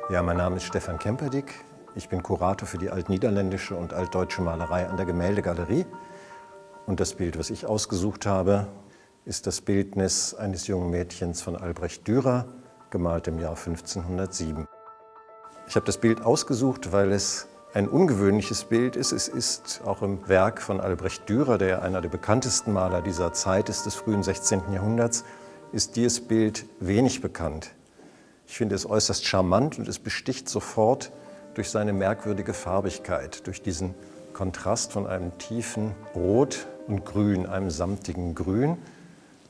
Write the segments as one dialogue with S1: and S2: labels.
S1: Ja, mein Name ist Stefan Kemperdick. Ich bin Kurator für die altniederländische und altdeutsche Malerei an der Gemäldegalerie. Und das Bild, was ich ausgesucht habe, ist das Bildnis eines jungen Mädchens von Albrecht Dürer, gemalt im Jahr 1507. Ich habe das Bild ausgesucht, weil es ein ungewöhnliches Bild ist. Es ist auch im Werk von Albrecht Dürer, der einer der bekanntesten Maler dieser Zeit ist, des frühen 16. Jahrhunderts, ist dieses Bild wenig bekannt. Ich finde es äußerst charmant und es besticht sofort durch seine merkwürdige Farbigkeit, durch diesen Kontrast von einem tiefen Rot und Grün, einem samtigen Grün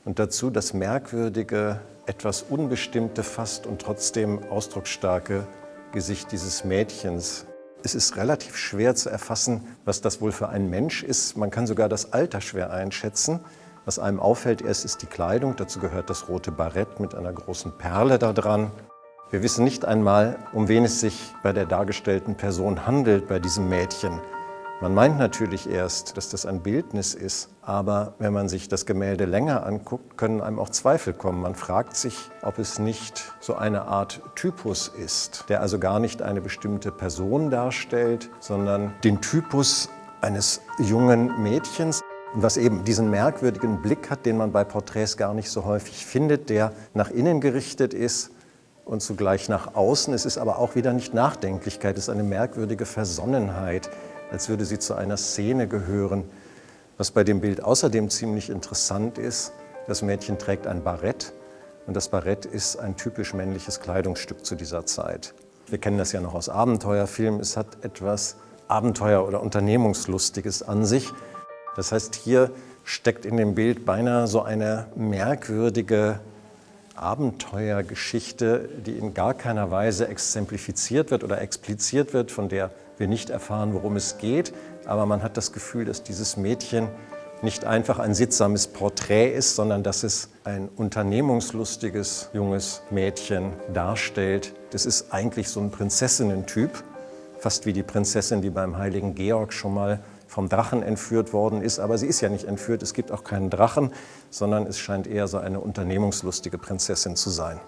S1: und dazu das merkwürdige, etwas unbestimmte fast und trotzdem ausdrucksstarke Gesicht dieses Mädchens. Es ist relativ schwer zu erfassen, was das wohl für ein Mensch ist. Man kann sogar das Alter schwer einschätzen. Was einem auffällt erst ist die Kleidung. Dazu gehört das rote Barett mit einer großen Perle da dran. Wir wissen nicht einmal, um wen es sich bei der dargestellten Person handelt, bei diesem Mädchen. Man meint natürlich erst, dass das ein Bildnis ist, aber wenn man sich das Gemälde länger anguckt, können einem auch Zweifel kommen. Man fragt sich, ob es nicht so eine Art Typus ist, der also gar nicht eine bestimmte Person darstellt, sondern den Typus eines jungen Mädchens. Und was eben diesen merkwürdigen Blick hat, den man bei Porträts gar nicht so häufig findet, der nach innen gerichtet ist und zugleich nach außen. Es ist aber auch wieder nicht Nachdenklichkeit, es ist eine merkwürdige Versonnenheit, als würde sie zu einer Szene gehören. Was bei dem Bild außerdem ziemlich interessant ist, das Mädchen trägt ein Barett und das Barett ist ein typisch männliches Kleidungsstück zu dieser Zeit. Wir kennen das ja noch aus Abenteuerfilmen, es hat etwas Abenteuer- oder Unternehmungslustiges an sich. Das heißt, hier steckt in dem Bild beinahe so eine merkwürdige Abenteuergeschichte, die in gar keiner Weise exemplifiziert wird oder expliziert wird, von der wir nicht erfahren, worum es geht. Aber man hat das Gefühl, dass dieses Mädchen nicht einfach ein sittsames Porträt ist, sondern dass es ein unternehmungslustiges junges Mädchen darstellt. Das ist eigentlich so ein Prinzessinnentyp, fast wie die Prinzessin, die beim heiligen Georg schon mal vom Drachen entführt worden ist. Aber sie ist ja nicht entführt, es gibt auch keinen Drachen, sondern es scheint eher so eine unternehmungslustige Prinzessin zu sein.